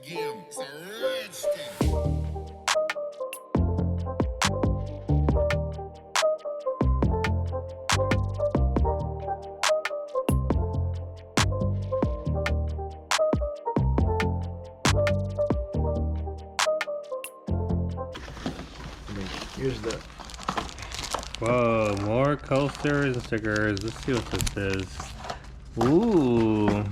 Here's the. Whoa, more coasters and stickers. Let's see what this is. Ooh.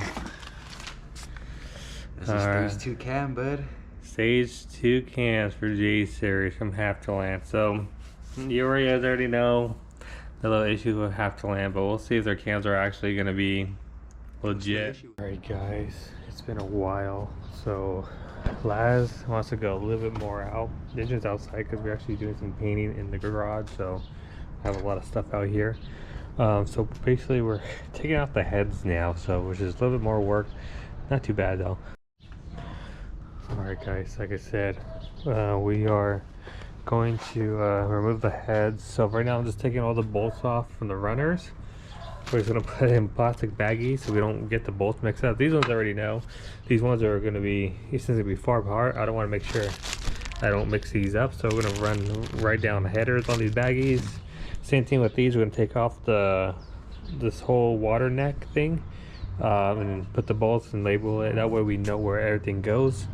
This is stage 2 cam, bud. Stage 2 cams for J series from Have to Land. So you guys already know the little issue with Have to Land, but we'll see if their cams are actually gonna be legit. Alright guys, it's been a while. So Laz wants to go a little bit more out. Ninja's outside because we're actually doing some painting in the garage, so I have a lot of stuff out here. So basically we're taking out the heads now, so which is a little bit more work. Not too bad though. Alright guys, like I said, we are going to remove the heads. So right now I'm just taking all the bolts off from the runners. We're just going to put it in plastic baggies so we don't get the bolts mixed up. These ones I already know. These ones are going to be, these things are going to be far apart. I don't want to make sure I don't mix these up. So we're going to run right down the headers on these baggies. Same thing with these. We're going to take off this whole water neck thing and put the bolts and label it. That way we know where everything goes.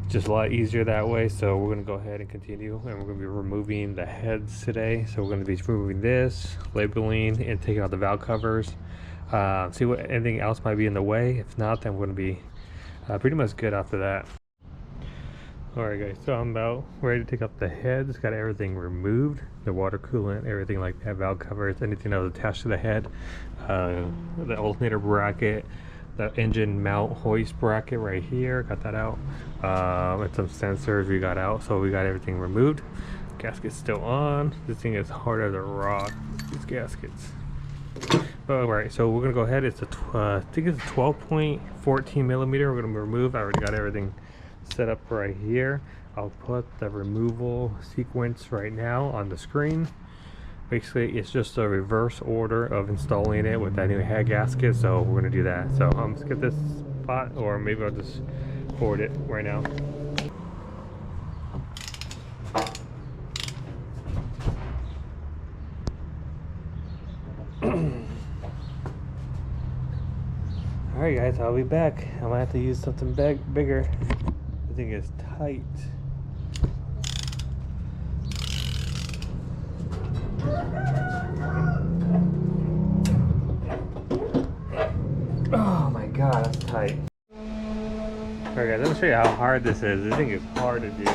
Just a lot easier that way. So we're going to go ahead and continue, and we're going to be removing the heads today. So we're going to be removing this, labeling, and taking out the valve covers. See what anything else might be in the way. If not, then we're going to be pretty much good after that. Alright guys, so I'm about ready to take out the heads. Got everything removed, the water coolant, everything like that, valve covers, anything that was attached to the head, the alternator bracket, the engine mount hoist bracket right here, got that out, and some sensors we got out. So we got everything removed. Gasket's still on. This thing is hard as a rock, these gaskets. But alright, so we're gonna go ahead. It's a I think it's a 12.14 millimeter. We're gonna remove. I already got everything set up right here. I'll put the removal sequence right now on the screen. Basically it's just a reverse order of installing it with that new head gasket, so we're gonna do that. So let's get this spot, or maybe I'll just forward it right now. Alright guys, I'll be back. I might have to use something bigger. The thing is tight. Oh my god, that's tight. Alright guys, let me show you how hard this is. This thing is hard to do.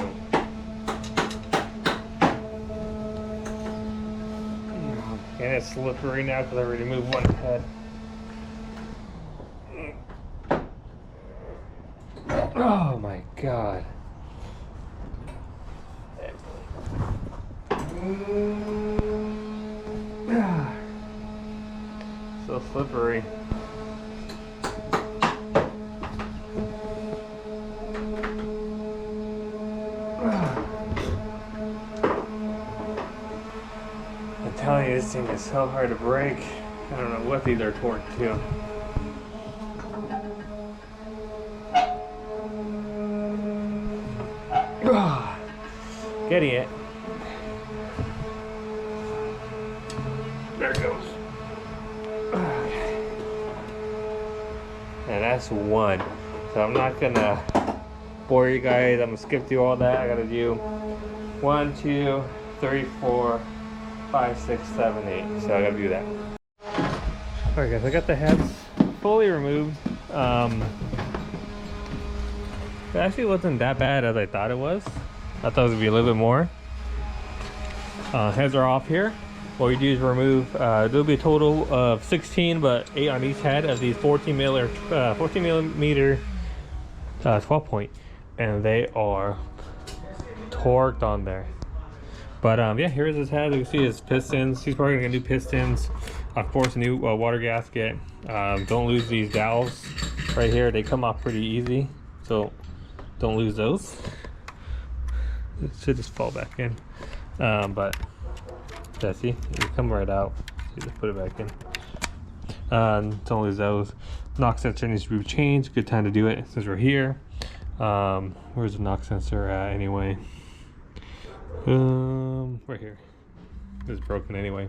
And it's slippery now because I already moved one head. Oh my god. So slippery. I'm telling you, this thing is so hard to break. I don't know what these are torqued to. Getting it. There it goes. And that's one. So I'm not gonna bore you guys. I'm gonna skip through all that. I gotta do 1, 2, 3, 4, 5, 6, 7, 8. So I gotta do that. Alright guys, I got the heads fully removed. It actually wasn't that bad as I thought it was. I thought it would be a little bit more. Heads are off here. What we do is remove, there'll be a total of 16, but 8 on each head of these 14 millimeter 12 point. And they are torqued on there. But yeah, here's his head. You can see his pistons. He's probably gonna get new pistons. Of course, a new water gasket. Don't lose these valves right here. They come off pretty easy. So don't lose those. It should just fall back in, but yeah, see, you come right out. So you just put it back in. Don't lose those. Knock sensor needs to be changed. Good time to do it since we're here. Where's the knock sensor at anyway? Right here. It's broken anyway.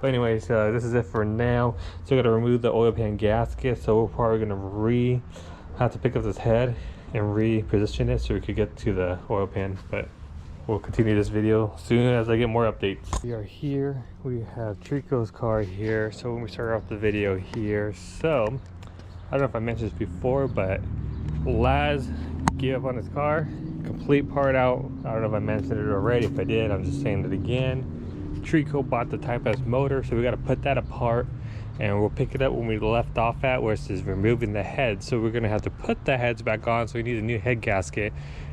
But anyways, this is it for now. So I gotta remove the oil pan gasket. So we're probably gonna have to pick up this head and reposition it so we could get to the oil pan. But we'll continue this video soon as I get more updates. We are here. We have Trico's car here. So when we start off the video here, so I don't know if I mentioned this before, but Laz gave up on his car, complete part out. I don't know if I mentioned it already. If I did, I'm just saying it again. Trico bought the Type S motor, so we got to put that apart, and we'll pick it up when we left off at, where it says removing the heads. So we're gonna have to put the heads back on, so we need a new head gasket,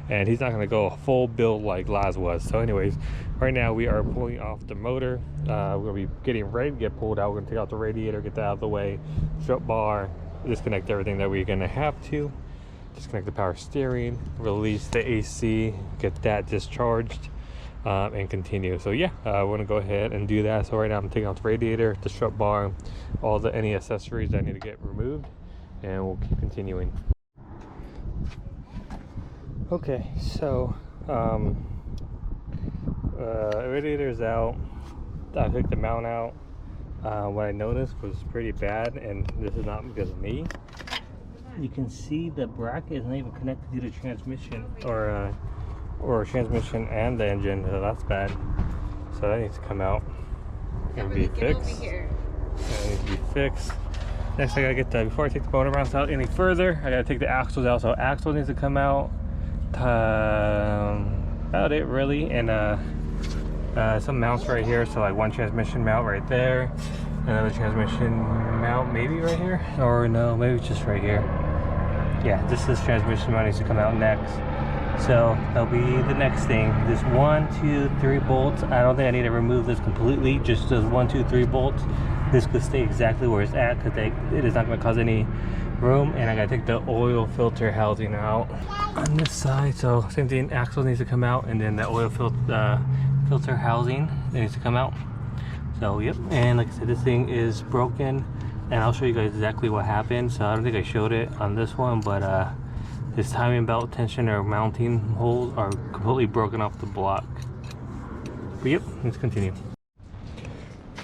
and he's not gonna go a full build like Laz was. So anyways, right now we are pulling off the motor. We're gonna be getting ready to get pulled out. We're gonna take out the radiator, get that out of the way, strut bar, disconnect everything that we're gonna have to, disconnect the power steering, release the AC, get that discharged, and continue. So yeah, we're gonna go ahead and do that. So right now I'm taking out the radiator, the strut bar, all any accessories that need to get removed, and we'll keep continuing. Okay, so radiator's out. I took the mount out. What I noticed was pretty bad, and this is not because of me. You can see the bracket is not even connected to the transmission, or transmission and the engine, so that's bad. So that needs to come out and be fixed. That needs to be fixed. Next, I gotta get before I take the motor mounts out any further, I gotta take the axles out. So axle needs to come out. About it really, and some mounts right here. So like one transmission mount right there, another transmission mount maybe right here, or no, maybe just right here. Yeah, this transmission mount needs to come out next. So that'll be the next thing. This 1, 2, 3 bolts. I don't think I need to remove this completely. Just those 1, 2, 3 bolts. This could stay exactly where it's at, because it is not going to cause any room. And I gotta take the oil filter housing out on this side. So same thing, axle needs to come out, and then the oil filter housing needs to come out. So yep, and like I said, this thing is broken, and I'll show you guys exactly what happened. So I don't think I showed it on this one, but this timing belt tension or mounting holes are completely broken off the block. But yep, let's continue.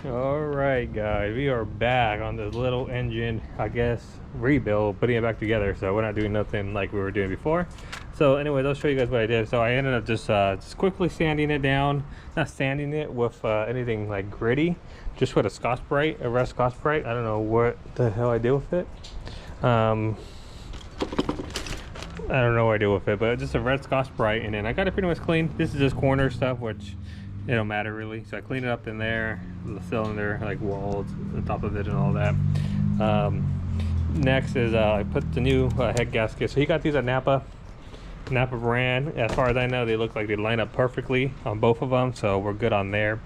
All right guys, we are back on this little engine, I guess, rebuild, putting it back together. So we're not doing nothing like we were doing before. So anyways, I'll show you guys what I did. So I ended up just quickly sanding it down, not sanding it with anything like gritty, just with a Scotch-Brite, a red Scotch-Brite. I don't know what the hell I did with it. I don't know what I did with it, but just a red Scotch-Brite, and then I got it pretty much clean. This is just corner stuff, which it don't matter really. So I cleaned it up in there, the cylinder, like walls, the top of it and all that. Next is I put the new head gasket. So he got these at Napa brand. As far as I know, they look like they line up perfectly on both of them, so we're good on there.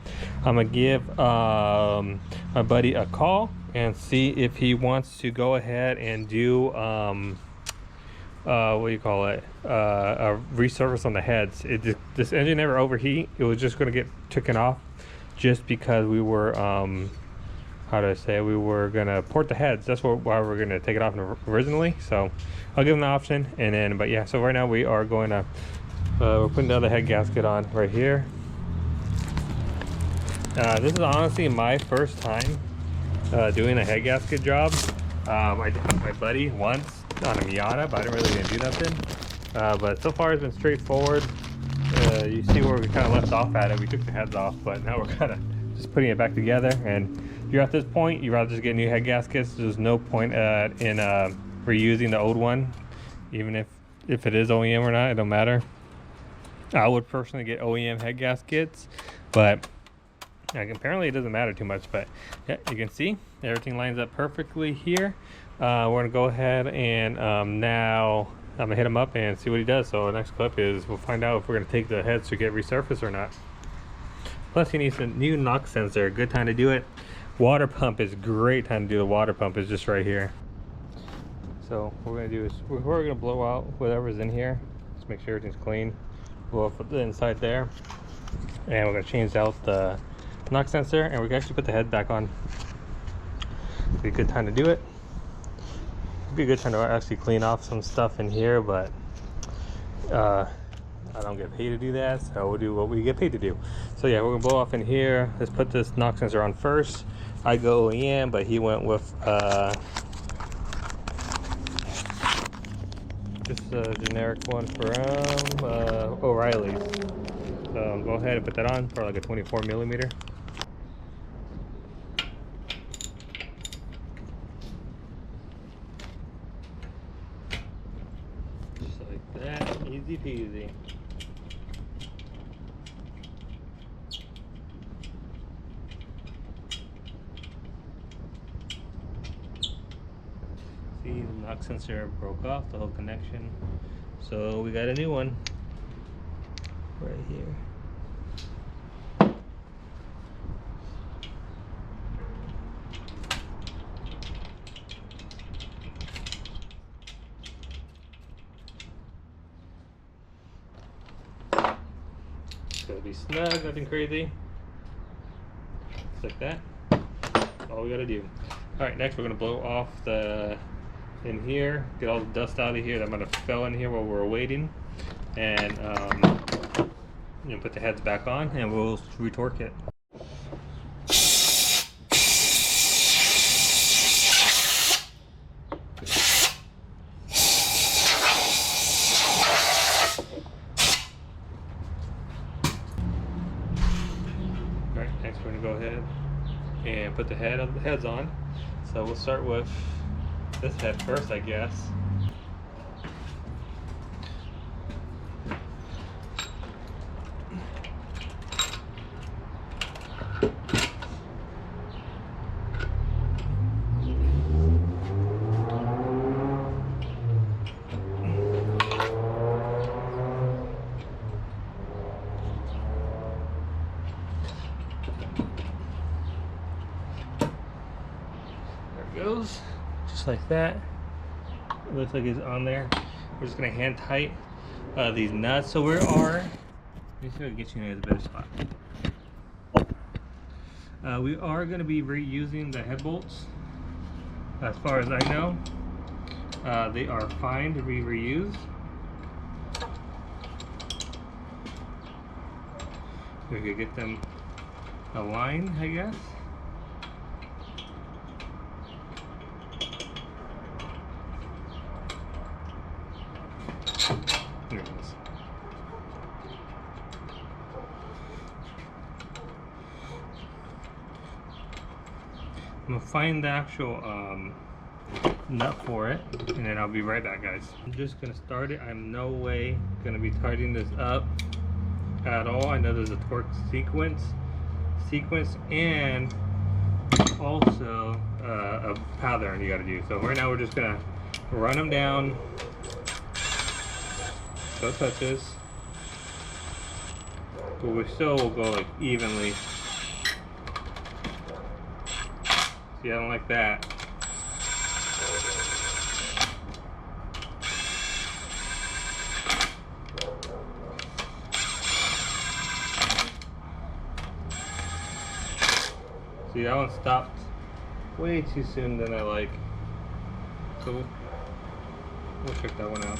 I'm gonna give my buddy a call and see if he wants to go ahead and do what do you call it, a resurface on the heads. This engine never overheat. It was just going to get taken off just because we were how do I say, we were gonna port the heads. That's why we were gonna take it off originally. So I'll give him the option, and then but yeah, so right now we are going to we're putting the other head gasket on right here. This is honestly my first time doing a head gasket job. I did with my buddy once on a Miata, but I didn't really do nothing. But so far it's been straightforward. You see where we kind of left off at it. We took the heads off, but now we're kind of just putting it back together. And if you're at this point, you'd rather just get new head gaskets. There's no point in reusing the old one, even if it is OEM or not. It don't matter. I would personally get OEM head gaskets, but apparently it doesn't matter too much. But yeah, you can see everything lines up perfectly here. We're gonna go ahead and now I'm gonna hit him up and see what he does. So the next clip is we'll find out if we're gonna take the heads to get resurfaced or not. Plus he needs a new knock sensor. Good time to do it. Water pump is great time to do. The water pump is just right here. So what we're gonna do is we're gonna blow out whatever's in here. Just make sure everything's clean. Blow up the inside there, and we're gonna change out the knock sensor, and we can actually put the head back on. Be a good time to do it. Be a good time to actually clean off some stuff in here, but I don't get paid to do that, so we'll do what we get paid to do. So yeah, we're gonna blow off in here. Let's put this knock sensor on first. I go OEM, but he went with just a generic one from O'Reilly's. So go ahead and put that on for like a 24 millimeter. Just like that, easy peasy. See, the knock sensor broke off, the whole connection. So we got a new one right here. It's gonna be snug, nothing crazy. Just like that. That's all we gotta do. Alright, next we're gonna blow off the in here, get all the dust out of here that might have fell in here while we were waiting, and put the heads back on, and we'll retorque it. Alright, next we're gonna go ahead and put the heads on. So we'll start with this head first, I guess. There it goes. Just like that. It looks like it's on there. We're just gonna hand tight these nuts. So we are, let me see if I can get you in a better spot. We are gonna be reusing the head bolts. As far as I know, they are fine to be reused. We could get them aligned, I guess. There it is. I'm gonna find the actual nut for it, and then I'll be right back, guys. I'm just gonna start it. I'm no way gonna be tightening this up at all. I know there's a torque sequence, and also a pattern you gotta do. So right now we're just gonna run them down. So it touches, but we still will go like evenly. See, I don't like that. See, that one stopped way too soon than I like. So we'll check that one out.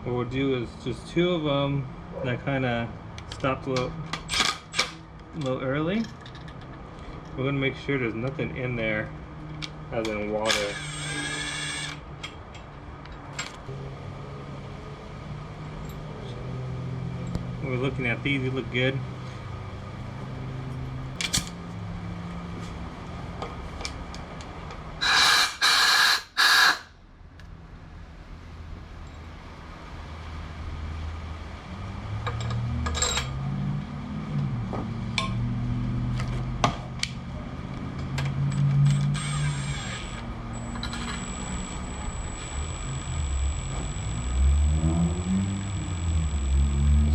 What we'll do is just two of them that kind of stopped a little early. We're going to make sure there's nothing in there as in water. We're looking at these, they look good.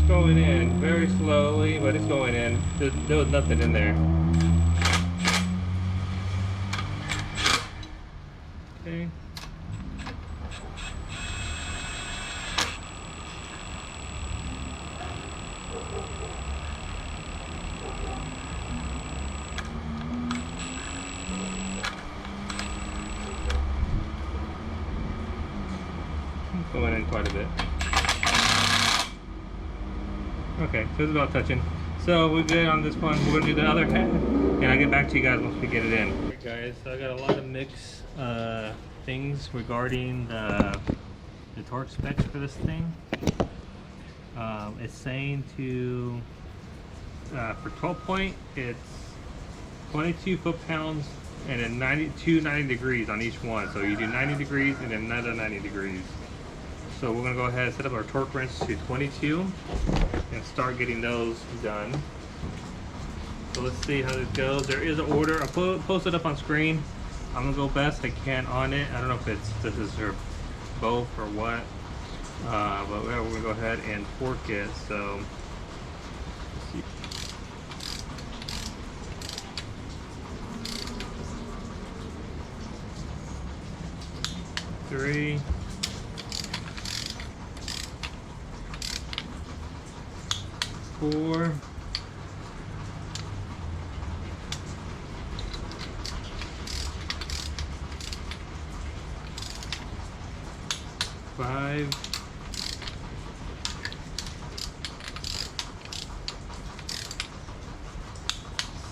Going in very slowly, but it's going in. There was nothing in there. Okay. going in quite a bit. Okay, so it's about touching. So we're good on this one. We're gonna do the other head, and I'll get back to you guys once we get it in. Alright guys, so I got a lot of mixed things regarding the torque specs for this thing. It's saying to for 12 point, it's 22 foot-pounds and then 90 degrees on each one. So you do 90 degrees and then another 90 degrees. So we're gonna go ahead and set up our torque wrench to 22 and start getting those done. So let's see how this goes. There is an order. I'll post it up on screen. I'm gonna go best I can on it. I don't know if this is for both or what, but we're gonna go ahead and torque it. So let's see. 3, 4, 5,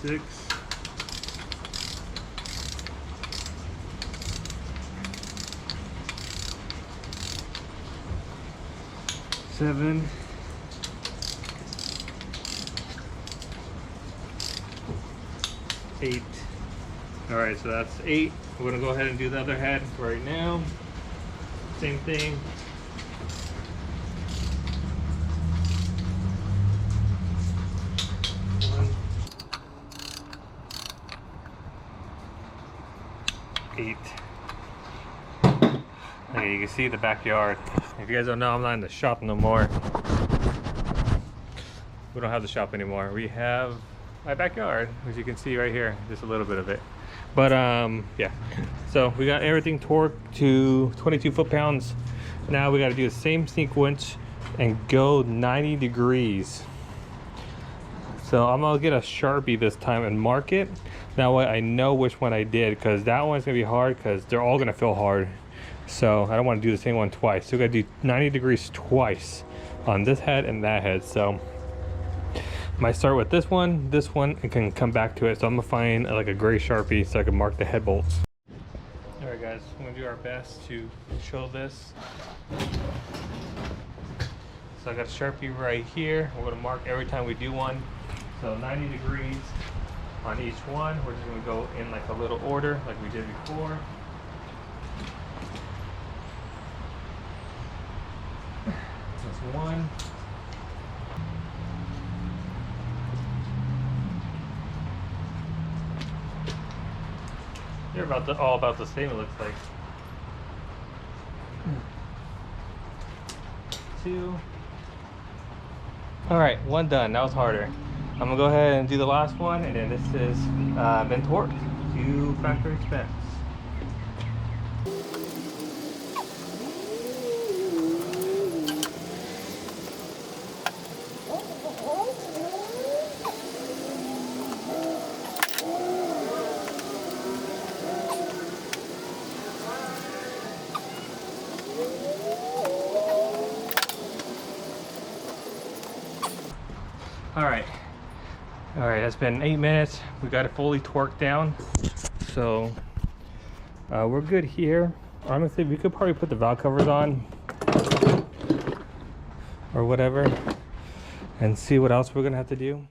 6, 7, 8. All right, so that's 8. We're gonna go ahead and do the other head right now. Same thing. Eight. Okay, you can see the backyard. If you guys don't know, I'm not in the shop no more. We don't have the shop anymore. We have my backyard, as you can see right here, just a little bit of it. But yeah, so we got everything torqued to 22 foot-pounds. Now we got to do the same sequence and go 90 degrees. So I'm gonna get a Sharpie this time and mark it. That way I know which one I did, because that one's gonna be hard because they're all gonna feel hard. So I don't want to do the same one twice. So we gotta do 90 degrees twice on this head and that head. So I might start with this one, and can come back to it. So I'm gonna find like a gray Sharpie so I can mark the head bolts. All right guys, we're gonna do our best to show this. So I got a Sharpie right here. We're gonna mark every time we do one. So 90 degrees on each one. We're just gonna go in like a little order like we did before. That's one. They're all about the same, it looks like. 2. All right, one done. That was harder. I'm gonna go ahead and do the last one, and then this is been torqued to factory specs. All right, that's been 8 minutes. We got it fully torqued down. So we're good here. Honestly, we could probably put the valve covers on or whatever and see what else we're gonna have to do.